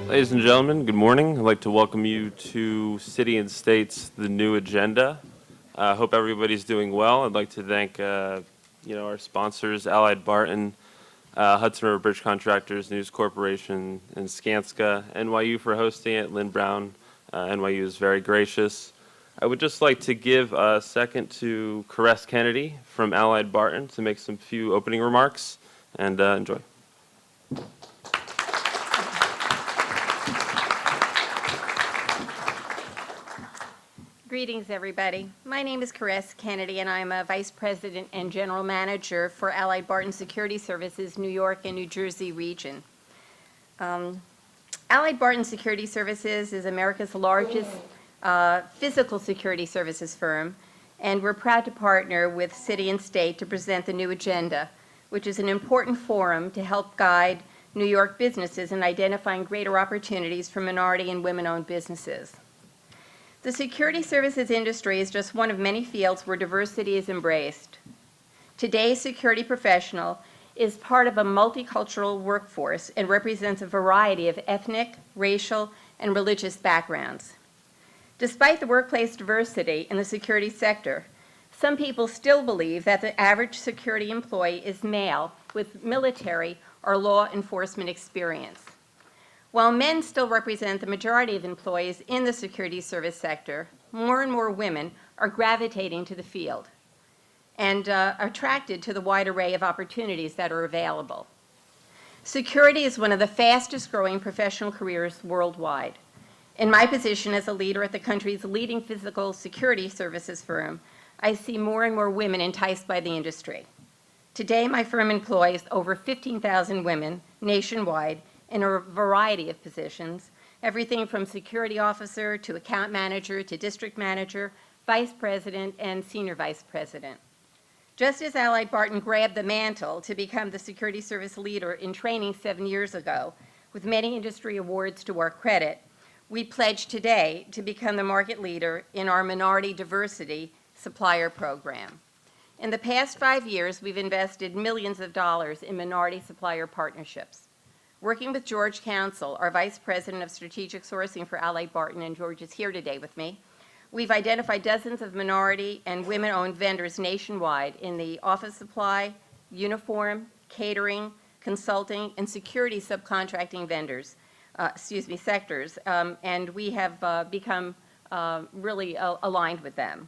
Ladies and gentlemen, good morning. I'd like to welcome you to City and State's The New Agenda. I hope everybody's doing well. I'd like to thank our sponsors, Allied Barton, Hudson River Bridge Contractors, News Corporation, and Skanska, NYU for hosting it. Lynn Brown, NYU is very gracious. I would just like to give a second to Caress Kennedy from Allied Barton to make some few opening remarks, and enjoy. Greetings, everybody. My name is Caress Kennedy, and I'm a Vice President and General Manager for Allied Barton Security Services, New York and New Jersey region. Allied Barton Security Services is America's largest physical security services firm, and we're proud to partner with City and State to present the New Agenda, which is an important forum to help guide New York businesses in identifying greater opportunities for minority and women-owned businesses. The security services industry is just one of many fields where diversity is embraced. Today's security professional is part of a multicultural workforce and represents a variety of ethnic, racial, and religious backgrounds. Despite the workplace diversity in the security sector, some people still believe that the average security employee is male with military or law enforcement experience. While men still represent the majority of employees in the security service sector, more and more women are gravitating to the field and are attracted to the wide array of opportunities that are available. Security is one of the fastest growing professional careers worldwide. In my position as a leader at the country's leading physical security services firm, I see more and more women enticed by the industry. Today, my firm employs over 15,000 women nationwide in a variety of positions, everything from security officer to account manager to district manager, vice president, and senior vice president. Just as Allied Barton grabbed the mantle to become the security service leader in training 7 years ago, with many industry awards to our credit, we pledge today to become the market leader in our minority diversity supplier program. In the past 5 years, we've invested millions of dollars in minority supplier partnerships. Working with George Council, our Vice President of Strategic Sourcing for Allied Barton, and George is here today with me, we've identified dozens of minority and women-owned vendors nationwide in the office supply, uniform, catering, consulting, and security subcontracting sectors, and we have become really aligned with them.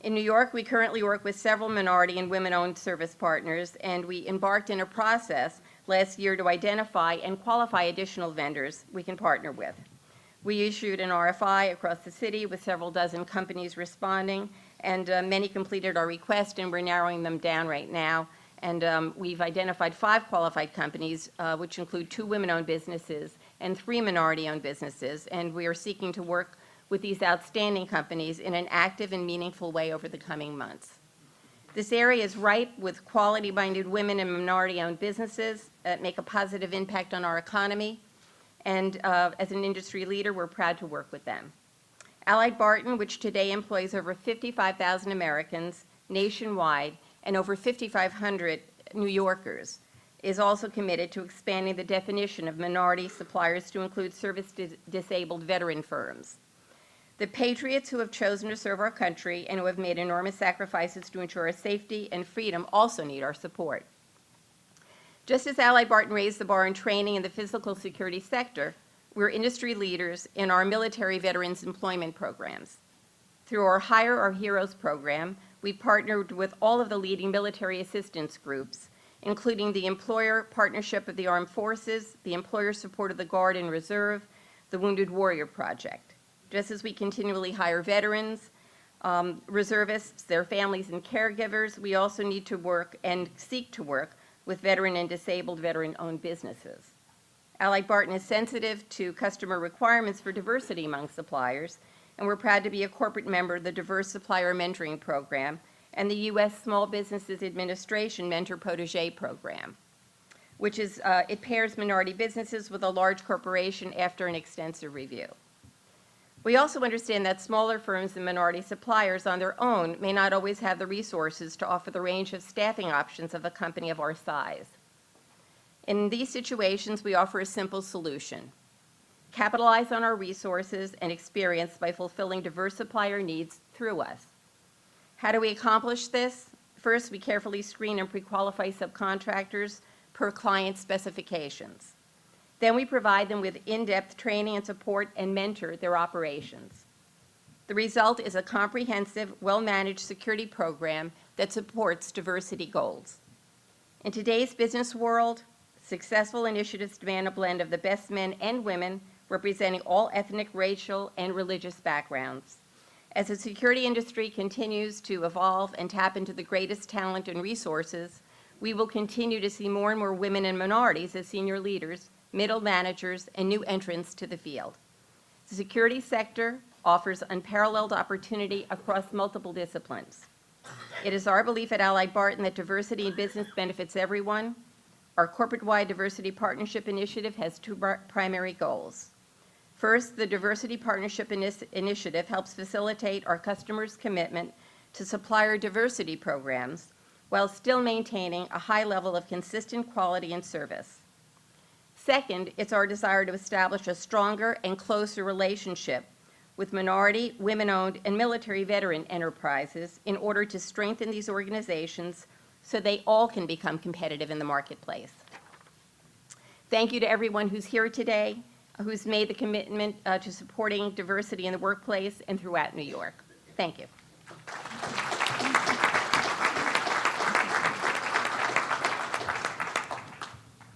In New York, we currently work with several minority and women-owned service partners, and we embarked in a process last year to identify and qualify additional vendors we can partner with. We issued an RFI across the city with several dozen companies responding, and many completed our request, and we're narrowing them down right now. And we've identified 5 qualified companies, which include 2 women-owned businesses and 3 minority-owned businesses, and we are seeking to work with these outstanding companies in an active and meaningful way over the coming months. This area is ripe with quality-minded women and minority-owned businesses that make a positive impact on our economy, and as an industry leader, we're proud to work with them. Allied Barton, which today employs over 55,000 Americans nationwide and over 5,500 New Yorkers, is also committed to expanding the definition of minority suppliers to include service-disabled veteran firms. The patriots who have chosen to serve our country and who have made enormous sacrifices to ensure our safety and freedom also need our support. Just as Allied Barton raised the bar in training in the physical security sector, we're industry leaders in our military veterans employment programs. Through our Hire Our Heroes program, we partnered with all of the leading military assistance groups, including the Employer Partnership of the Armed Forces, the Employer Support of the Guard and Reserve, the Wounded Warrior Project. Just as we continually hire veterans, reservists, their families, and caregivers, we also need to work and seek to work with veteran and disabled veteran-owned businesses. Allied Barton is sensitive to customer requirements for diversity among suppliers, and we're proud to be a corporate member of the Diverse Supplier Mentoring Program and the U.S. Small Businesses Administration Mentor Protege Program, which is, it pairs minority businesses with a large corporation after an extensive review. We also understand that smaller firms and minority suppliers on their own may not always have the resources to offer the range of staffing options of a company of our size. In these situations, we offer a simple solution. capitalize on our resources and experience by fulfilling diverse supplier needs through us. How do we accomplish this? First, we carefully screen and pre-qualify subcontractors per client specifications. Then we provide them with in-depth training and support and mentor their operations. The result is a comprehensive, well-managed security program that supports diversity goals. In today's business world, successful initiatives demand a blend of the best men and women representing all ethnic, racial, and religious backgrounds. As the security industry continues to evolve and tap into the greatest talent and resources, we will continue to see more and more women and minorities as senior leaders, middle managers, and new entrants to the field. The security sector offers unparalleled opportunity across multiple disciplines. It is our belief at Allied Barton that diversity in business benefits everyone. Our corporate-wide diversity partnership initiative has two primary goals. First, the Diversity Partnership Initiative helps facilitate our customers' commitment to supplier diversity programs while still maintaining a high level of consistent quality and service. Second, it's our desire to establish a stronger and closer relationship with minority, women-owned, and military veteran enterprises in order to strengthen these organizations so they all can become competitive in the marketplace. Thank you to everyone who's here today, who's made the commitment to supporting diversity in the workplace and throughout New York. Thank you.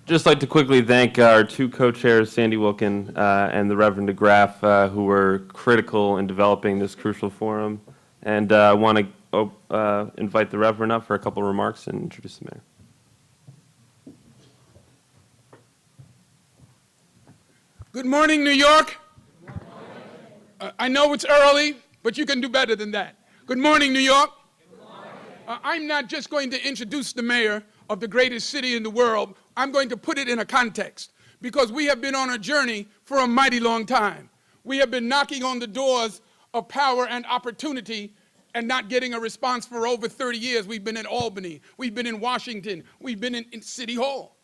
Just like to quickly thank our two co-chairs, Sandy Wilkin and the Reverend DeGraff, who were critical in developing this crucial forum. And I want to invite the Reverend up for a couple remarks and introduce the mayor. Good morning, New York. Good morning. I know it's early, but you can do better than that. Good morning, New York. Good morning. I'm not just going to introduce the mayor of the greatest city in the world. I'm going to put it in a context, because we have been on a journey for a mighty long time. We have been knocking on the doors of power and opportunity and not getting a response for over 30 years. We've been in Albany, we've been in Washington, we've been in City Hall.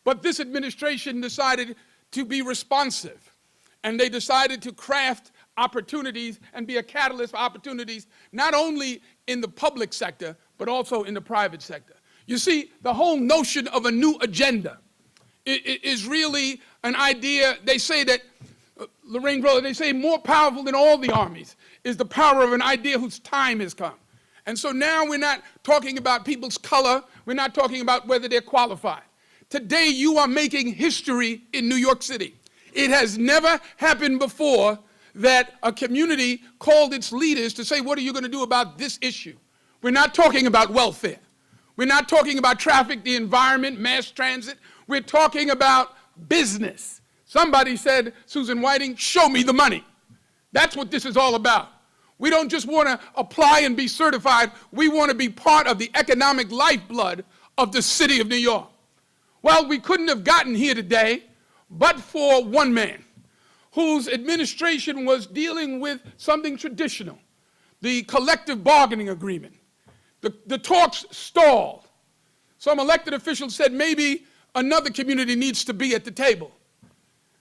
But this administration decided to be responsive, and they decided to craft opportunities and be a catalyst for opportunities, not only in the public sector, but also in the private sector. You see, the whole notion of a new agenda is really an idea. They say that, Lorraine brother, they say more powerful than all the armies is the power of an idea whose time has come. And so now we're not talking about people's color. We're not talking about whether they're qualified. Today, you are making history in New York City. It has never happened before that a community called its leaders to say, what are you going to do about this issue? We're not talking about welfare. We're not talking about traffic, the environment, mass transit. We're talking about business. Somebody said, Susan Whiting, show me the money. That's what this is all about. We don't just want to apply and be certified. We want to be part of the economic lifeblood of the city of New York. Well, we couldn't have gotten here today but for one man whose administration was dealing with something traditional, the collective bargaining agreement. The talks stalled. Some elected officials said maybe another community needs to be at the table.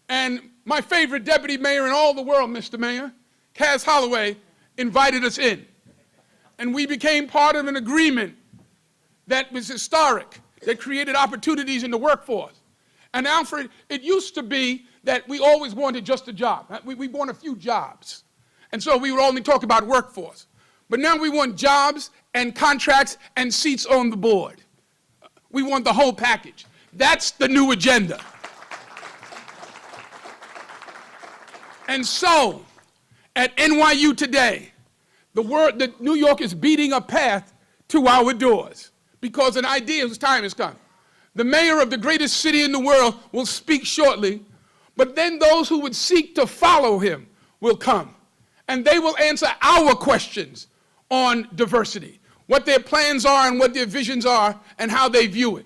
And my favorite deputy mayor in all the world, Mr. Mayor, Cass Holloway, invited us in. And we became part of an agreement that was historic, that created opportunities in the workforce. And Alfred, it used to be that we always wanted just a job. We want a few jobs. And so we would only talk about workforce. But now we want jobs and contracts and seats on the board. We want the whole package. That's the new agenda. And so, at NYU today, that New York is beating a path to our doors because an idea whose time has come. The mayor of the greatest city in the world will speak shortly, but then those who would seek to follow him will come, and they will answer our questions on diversity, what their plans are and what their visions are and how they view it.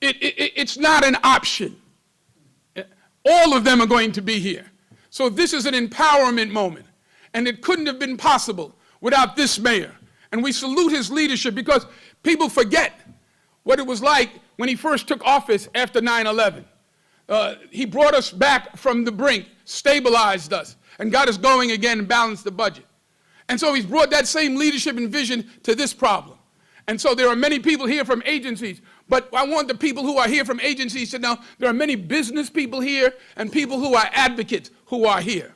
It's not an option. All of them are going to be here. So this is an empowerment moment, and it couldn't have been possible without this mayor. And we salute his leadership because people forget what it was like when he first took office after 9/11. He brought us back from the brink, stabilized us, and got us going again and balanced the budget. And so he's brought that same leadership and vision to this problem. And so there are many people here from agencies, but I want the people who are here from agencies to know there are many business people here and people who are advocates who are here.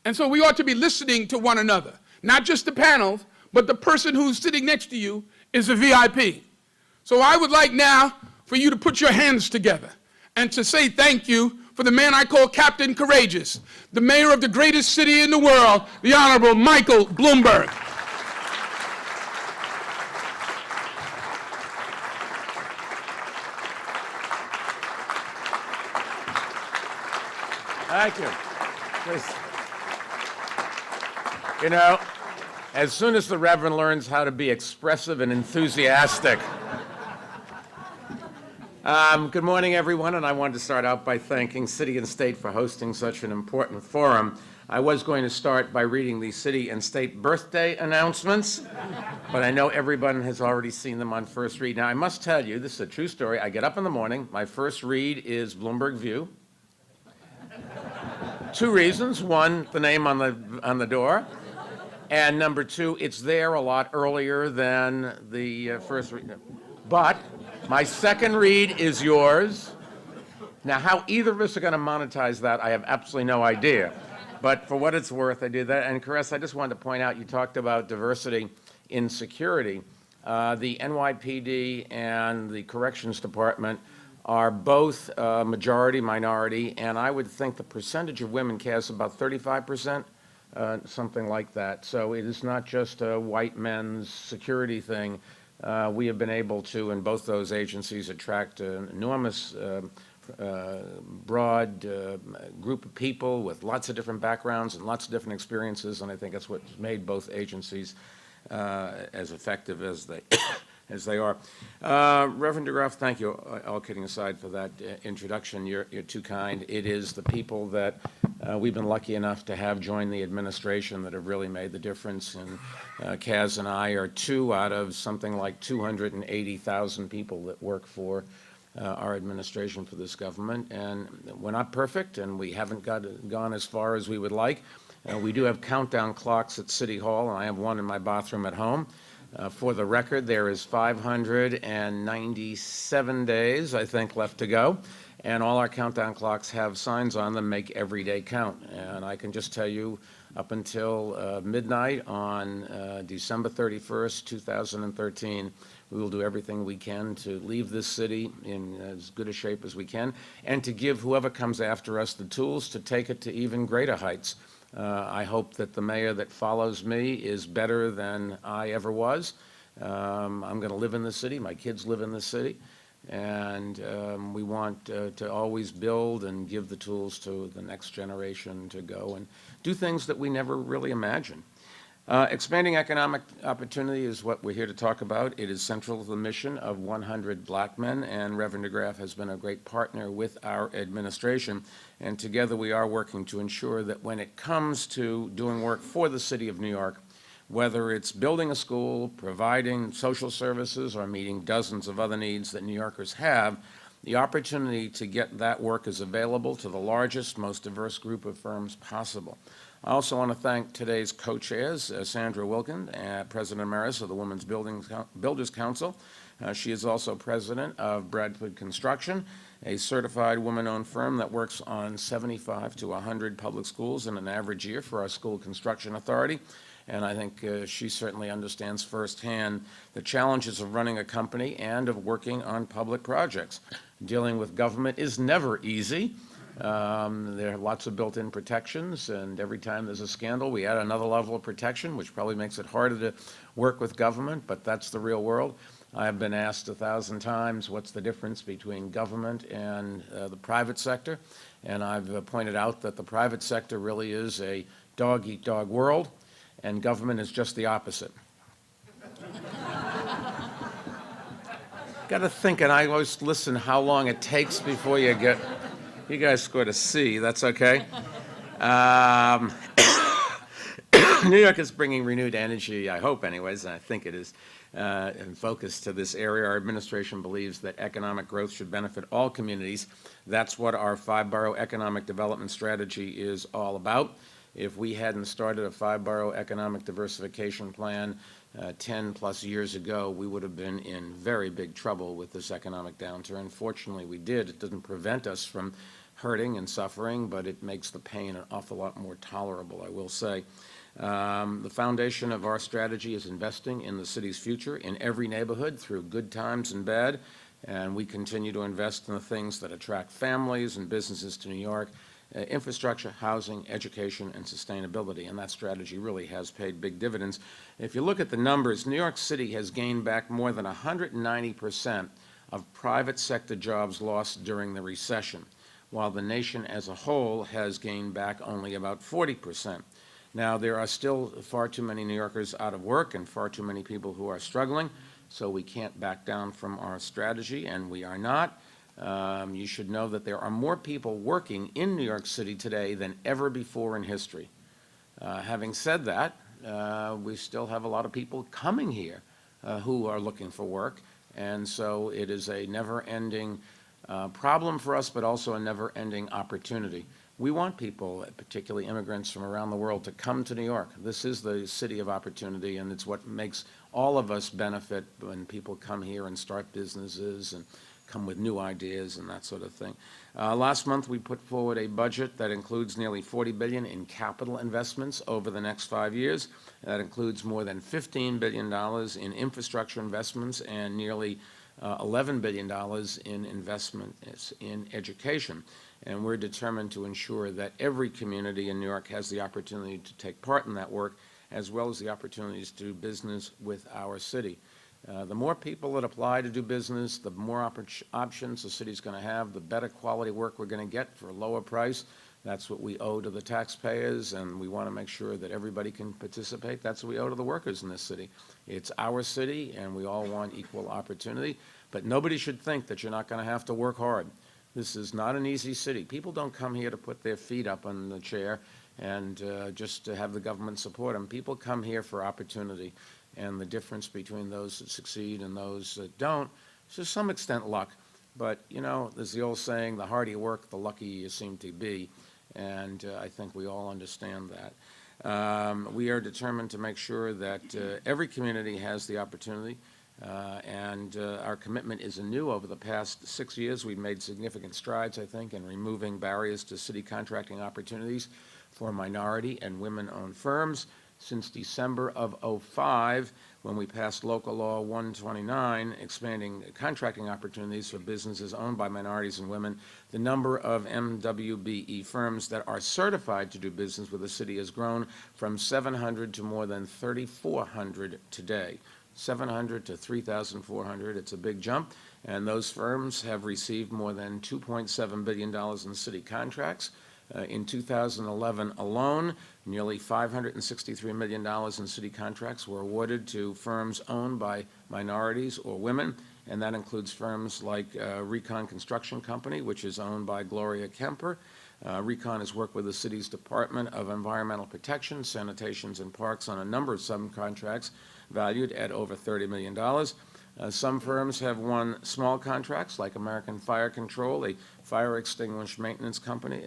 And so we ought to be listening to one another, not just the panels, but the person who's sitting next to you is a VIP. So I would like now for you to put your hands together and to say thank you for the man I call Captain Courageous, the mayor of the greatest city in the world, the Honorable Michael Bloomberg. Thank you. Please. You know, as soon as the Reverend learns how to be expressive and enthusiastic. Good morning, everyone, and I wanted to start out by thanking City and State for hosting such an important forum. I was going to start by reading the City and State birthday announcements, but I know everyone has already seen them on first read. Now, I must tell you, this is a true story. I get up in the morning, my first read is Bloomberg View. Two reasons. One, the name on the door. And number two, it's there a lot earlier than the first read. But my second read is yours. Now, how either of us are going to monetize that, I have absolutely no idea. But for what it's worth, I did that. And, Caress, I just wanted to point out, you talked about diversity in security. The NYPD and the Corrections Department are both majority minority, and I would think the percentage of women casts about 35%, something like that. So it is not just a white men's security thing. We have been able to, in both those agencies, attract an enormous, broad group of people with lots of different backgrounds and lots of different experiences, and I think that's what's made both agencies as effective as they as they are. Reverend DeGraff, thank you, all kidding aside, for that introduction. You're too kind. It is the people that we've been lucky enough to have join the administration that have really made the difference. And Kaz and I are two out of something like 280,000 people that work for our administration for this government. And we're not perfect, and we haven't gone as far as we would like. We do have countdown clocks at City Hall, and I have one in my bathroom at home. For the record, there is 597 days, I think, left to go, and all our countdown clocks have signs on them, make every day count. And I can just tell you, up until midnight on December 31st, 2013, we will do everything we can to leave this city in as good a shape as we can, and to give whoever comes after us the tools to take it to even greater heights. I hope that the mayor that follows me is better than I ever was. I'm going to live in the city. My kids live in the city. And we want to always build and give the tools to the next generation to go and do things that we never really imagined. Expanding economic opportunity is what we're here to talk about. It is central to the mission of 100 Black men, and Reverend DeGraff has been a great partner with our administration. And together we are working to ensure that when it comes to doing work for the city of New York, whether it's building a school, providing social services, or meeting dozens of other needs that New Yorkers have, the opportunity to get that work is available to the largest, most diverse group of firms possible. I also want to thank today's co-chairs, Sandra Wilkin, President Emeritus of the Women's Builders Council. She is also president of Bradford Construction, a certified woman-owned firm that works on 75 to 100 public schools in an average year for our School Construction Authority. And I think she certainly understands firsthand the challenges of running a company and of working on public projects. Dealing with government is never easy. There are lots of built-in protections, and every time there's a scandal, we add another level of protection, which probably makes it harder to work with government, but that's the real world. I have been asked 1,000 times what's the difference between government and the private sector, and I've pointed out that the private sector really is a dog-eat-dog world, and government is just the opposite. Got to think, and I always listen how long it takes before you get... You guys scored a C, that's okay. New York is bringing renewed energy, I hope anyways, and I think it is, and focus to this area. Our administration believes that economic growth should benefit all communities. That's what our five-borough economic development strategy is all about. If we hadn't started a five-borough economic diversification plan 10 plus years ago, we would have been in very big trouble with this economic downturn. Fortunately, we did. It doesn't prevent us from hurting and suffering, but it makes the pain an awful lot more tolerable, I will say. The foundation of our strategy is investing in the city's future in every neighborhood through good times and bad, and we continue to invest in the things that attract families and businesses to New York. Infrastructure, housing, education, and sustainability, and that strategy really has paid big dividends. If you look at the numbers, New York City has gained back more than 190% of private sector jobs lost during the recession, while the nation as a whole has gained back only about 40%. Now, there are still far too many New Yorkers out of work and far too many people who are struggling, so we can't back down from our strategy, and we are not. You should know that there are more people working in New York City today than ever before in history. Having said that, we still have a lot of people coming here who are looking for work, and so it is a never-ending problem for us, but also a never-ending opportunity. We want people, particularly immigrants from around the world, to come to New York. This is the city of opportunity, and it's what makes all of us benefit when people come here and start businesses and come with new ideas and that sort of thing. Last month, we put forward a budget that includes nearly $40 billion in capital investments over the next 5 years. That includes more than $15 billion in infrastructure investments and nearly $11 billion in investments in education. And we're determined to ensure that every community in New York has the opportunity to take part in that work, as well as the opportunities to do business with our city. The more people that apply to do business, the more options the city's going to have, the better quality work we're going to get for a lower price. That's what we owe to the taxpayers, and we want to make sure that everybody can participate. That's what we owe to the workers in this city. It's our city, and we all want equal opportunity, but nobody should think that you're not going to have to work hard. This is not an easy city. People don't come here to put their feet up on the chair and just to have the government support them. People come here for opportunity. And the difference between those that succeed and those that don't is to some extent luck. But, you know, there's the old saying, the harder you work, the luckier you seem to be. And I think we all understand that. We are determined to make sure that every community has the opportunity. And our commitment is anew. Over the past 6 years, we've made significant strides, I think, in removing barriers to city contracting opportunities for minority and women-owned firms. Since December of '05, when we passed Local Law 129, expanding contracting opportunities for businesses owned by minorities and women, the number of MWBE firms that are certified to do business with the city has grown from 700 to more than 3,400 today. 700 to 3,400, it's a big jump, and those firms have received more than $2.7 billion in city contracts. In 2011 alone, nearly $563 million in city contracts were awarded to firms owned by minorities or women, and that includes firms like Recon Construction Company, which is owned by Gloria Kemper. Recon has worked with the city's Department of Environmental Protection, Sanitations, and Parks on a number of subcontracts valued at over $30 million. Some firms have won small contracts, like American Fire Control, a fire extinguisher maintenance company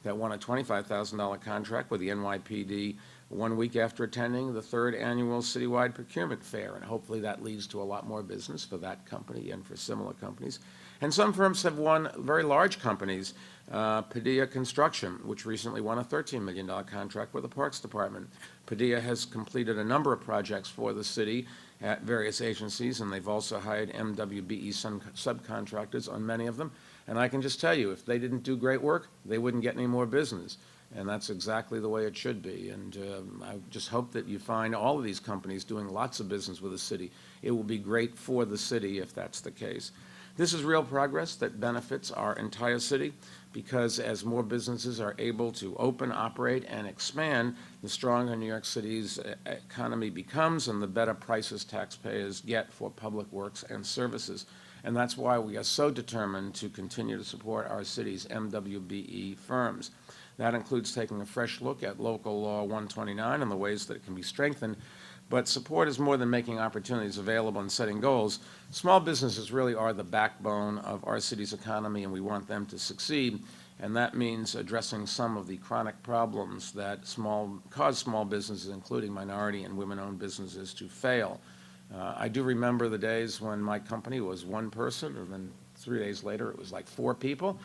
that won a $25,000 contract with the NYPD 1 week after attending the 3rd annual citywide procurement fair, and hopefully that leads to a lot more business for that company and for similar companies. And some firms have won very large companies. Padilla Construction, which recently won a $13 million contract with the Parks Department. Padilla has completed a number of projects for the city at various agencies, and they've also hired MWBE subcontractors on many of them. And I can just tell you, if they didn't do great work, they wouldn't get any more business. And that's exactly the way it should be. And I just hope that you find all of these companies doing lots of business with the city. It will be great for the city if that's the case. This is real progress that benefits our entire city, because as more businesses are able to open, operate, and expand, the stronger New York City's economy becomes and the better prices taxpayers get for public works and services. And that's why we are so determined to continue to support our city's MWBE firms. That includes taking a fresh look at Local Law 129 and the ways that it can be strengthened. But support is more than making opportunities available and setting goals. Small businesses really are the backbone of our city's economy, and we want them to succeed. And that means addressing some of the chronic problems that cause small businesses, including minority and women-owned businesses, to fail. I do remember the days when my company was one person, and then 3 days later it was like 4 people.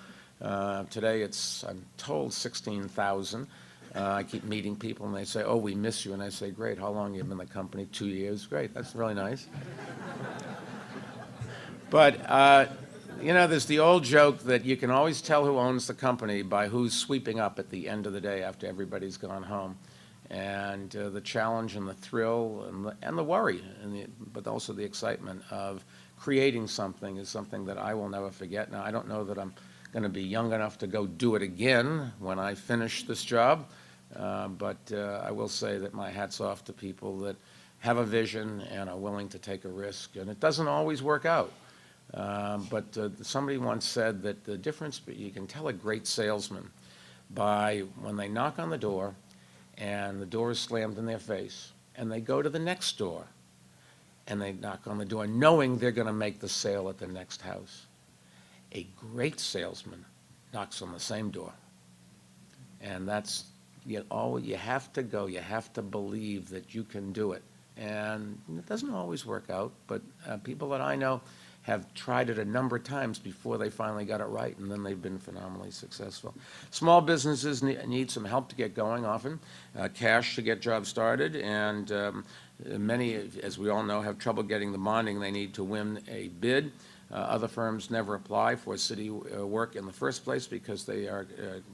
Today it's, I'm told, 16,000. I keep meeting people and they say, "Oh, we miss you." And I say, "Great, how long have you been in the company?" 2 years. Great, that's really nice. But, there's the old joke that you can always tell who owns the company by who's sweeping up at the end of the day after everybody's gone home. And the challenge and the thrill and the worry, but also the excitement of creating something is something that I will never forget. Now, I don't know that I'm going to be young enough to go do it again when I finish this job, but I will say that my hat's off to people that have a vision and are willing to take a risk. And it doesn't always work out. But somebody once said that the difference, you can tell a great salesman by when they knock on the door and the door is slammed in their face, and they go to the next door and they knock on the door knowing they're going to make the sale at the next house. A great salesman knocks on the same door. And that's, you have to go, you have to believe that you can do it. And it doesn't always work out, but people that I know have tried it a number of times before they finally got it right, and then they've been phenomenally successful. Small businesses need some help to get going often, cash to get jobs started, and many, as we all know, have trouble getting the bonding they need to win a bid. Other firms never apply for city work in the first place because they are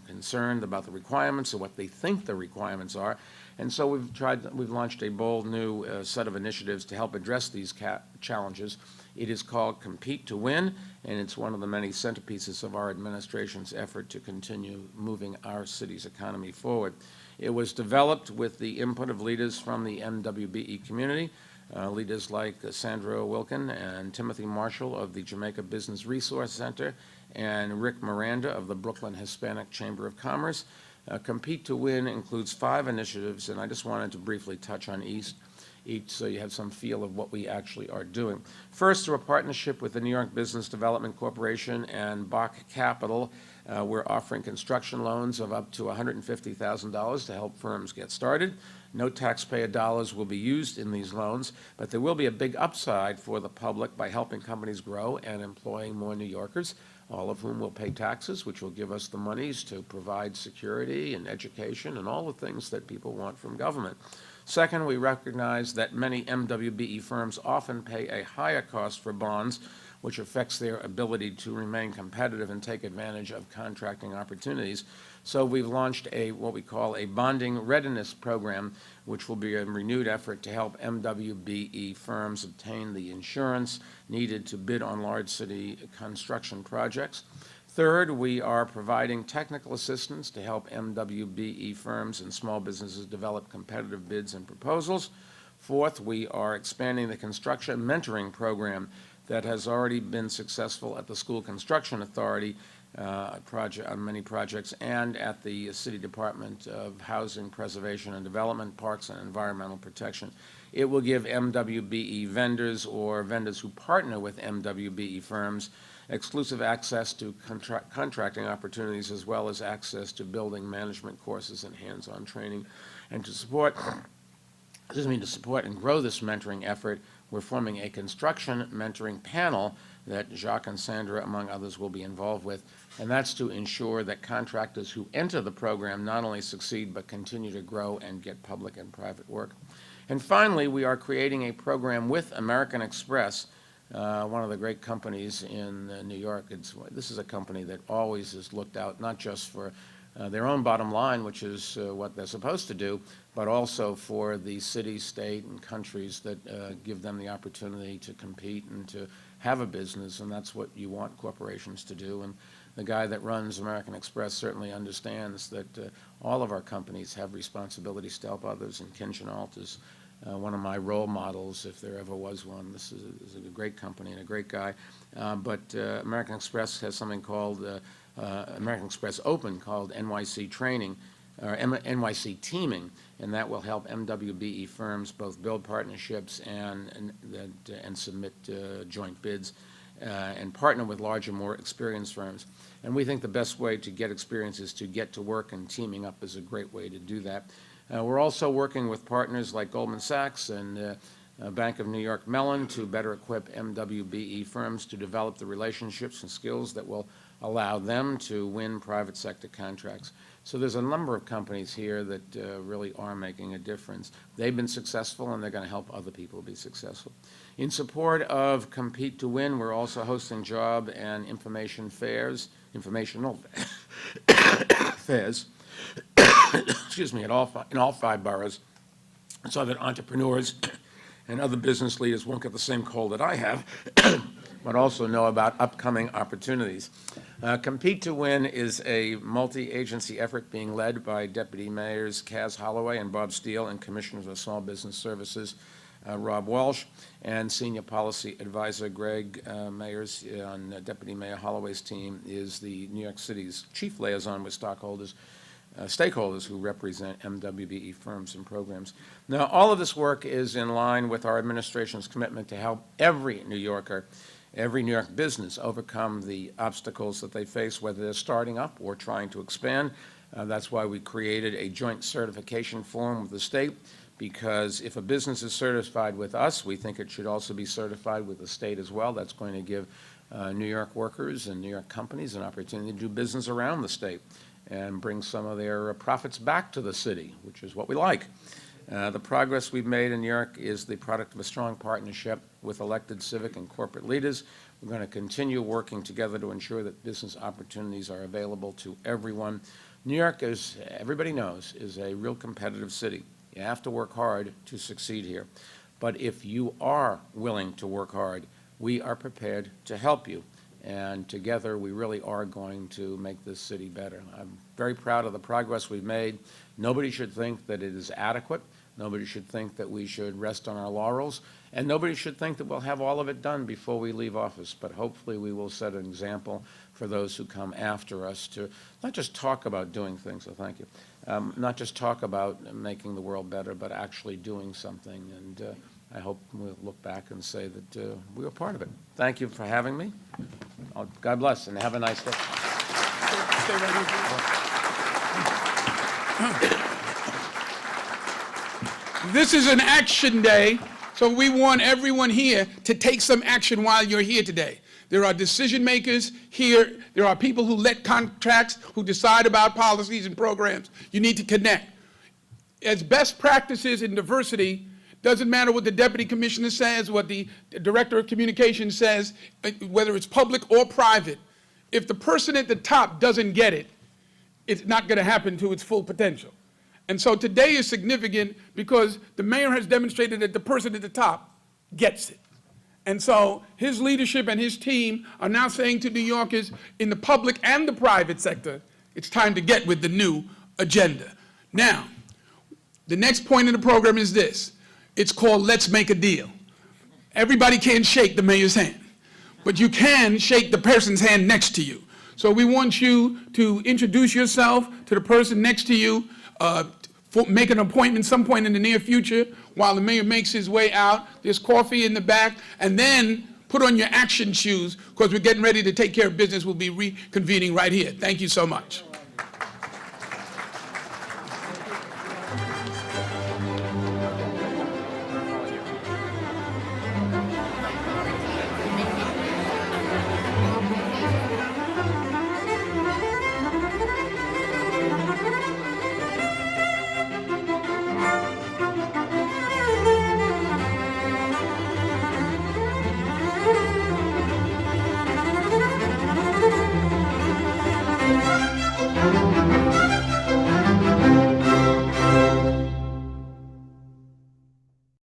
concerned about the requirements or what they think the requirements are. And so we've launched a bold new set of initiatives to help address these challenges. It is called Compete to Win, and it's one of the many centerpieces of our administration's effort to continue moving our city's economy forward. It was developed with the input of leaders from the MWBE community, leaders like Sandra Wilkin and Timothy Marshall of the Jamaica Business Resource Center and Rick Miranda of the Brooklyn Hispanic Chamber of Commerce. Compete to Win includes 5 initiatives, and I just wanted to briefly touch on each so you have some feel of what we actually are doing. First, through a partnership with the New York Business Development Corporation and Bach Capital, we're offering construction loans of up to $150,000 to help firms get started. No taxpayer dollars will be used in these loans, but there will be a big upside for the public by helping companies grow and employing more New Yorkers, all of whom will pay taxes, which will give us the monies to provide security and education and all the things that people want from government. Second, we recognize that many MWBE firms often pay a higher cost for bonds, which affects their ability to remain competitive and take advantage of contracting opportunities. So we've launched what we call a bonding readiness program, which will be a renewed effort to help MWBE firms obtain the insurance needed to bid on large city construction projects. Third, we are providing technical assistance to help MWBE firms and small businesses develop competitive bids and proposals. Fourth, we are expanding the construction mentoring program that has already been successful at the School Construction Authority on many projects and at the City Department of Housing Preservation and Development, Parks and Environmental Protection. It will give MWBE vendors or vendors who partner with MWBE firms exclusive access to contracting opportunities as well as access to building management courses and hands-on training. And to support and grow this mentoring effort, we're forming a construction mentoring panel that Jacques and Sandra, among others, will be involved with, and that's to ensure that contractors who enter the program not only succeed but continue to grow and get public and private work. And finally, we are creating a program with American Express, one of the great companies in New York. This is a company that always has looked out not just for their own bottom line, which is what they're supposed to do, but also for the city, state, and countries that give them the opportunity to compete and to have a business, and that's what you want corporations to do. And the guy that runs American Express certainly understands that all of our companies have responsibilities to help others, and Kin Chenault is one of my role models, if there ever was one. This is a great company and a great guy. But American Express has something called American Express Open, called NYC Training, or NYC Teaming, and that will help MWBE firms both build partnerships and submit joint bids and partner with larger, more experienced firms. And we think the best way to get experience is to get to work, and teaming up is a great way to do that. We're also working with partners like Goldman Sachs and Bank of New York Mellon to better equip MWBE firms to develop the relationships and skills that will allow them to win private sector contracts. So there's a number of companies here that really are making a difference. They've been successful, and they're going to help other people be successful. In support of Compete to Win, we're also hosting job and informational fairs, excuse me, in all 5 boroughs, so that entrepreneurs and other business leaders won't get the same cold that I have, but also know about upcoming opportunities. Compete to Win is a multi-agency effort being led by Deputy Mayors Kaz Holloway and Bob Steele, and Commissioners of Small Business Services Rob Walsh, and Senior Policy Advisor Greg Mayers on Deputy Mayor Holloway's team is the New York City's chief liaison with stakeholders who represent MWBE firms and programs. Now, all of this work is in line with our administration's commitment to help every New Yorker, every New York business overcome the obstacles that they face, whether they're starting up or trying to expand. That's why we created a joint certification form with the state, because if a business is certified with us, we think it should also be certified with the state as well. That's going to give New York workers and New York companies an opportunity to do business around the state and bring some of their profits back to the city, which is what we like. The progress we've made in New York is the product of a strong partnership with elected civic and corporate leaders. We're going to continue working together to ensure that business opportunities are available to everyone. New York, as everybody knows, is a real competitive city. You have to work hard to succeed here. But if you are willing to work hard, we are prepared to help you. And together, we really are going to make this city better. I'm very proud of the progress we've made. Nobody should think that it is adequate. Nobody should think that we should rest on our laurels. And nobody should think that we'll have all of it done before we leave office. But hopefully, we will set an example for those who come after us to not just talk about doing things, so thank you, not just talk about making the world better, but actually doing something. And I hope we'll look back and say that we were part of it. Thank you for having me. God bless, and have a nice day. Stay right here. This is an action day, so we want everyone here to take some action while you're here today. There are decision makers here. There are people who let contracts, who decide about policies and programs. You need to connect. As best practices in diversity, doesn't matter what the deputy commissioner says, what the director of communications says, whether it's public or private. If the person at the top doesn't get it, it's not going to happen to its full potential. And so today is significant because the mayor has demonstrated that the person at the top gets it. And so his leadership and his team are now saying to New Yorkers in the public and the private sector, it's time to get with the new agenda. Now, the next point in the program is this. It's called Let's Make a Deal. Everybody can't shake the mayor's hand, but you can shake the person's hand next to you. So we want you to introduce yourself to the person next to you, make an appointment some point in the near future while the mayor makes his way out. There's coffee in the back, and then put on your action shoes because we're getting ready to take care of business. We'll be reconvening right here. Thank you so much.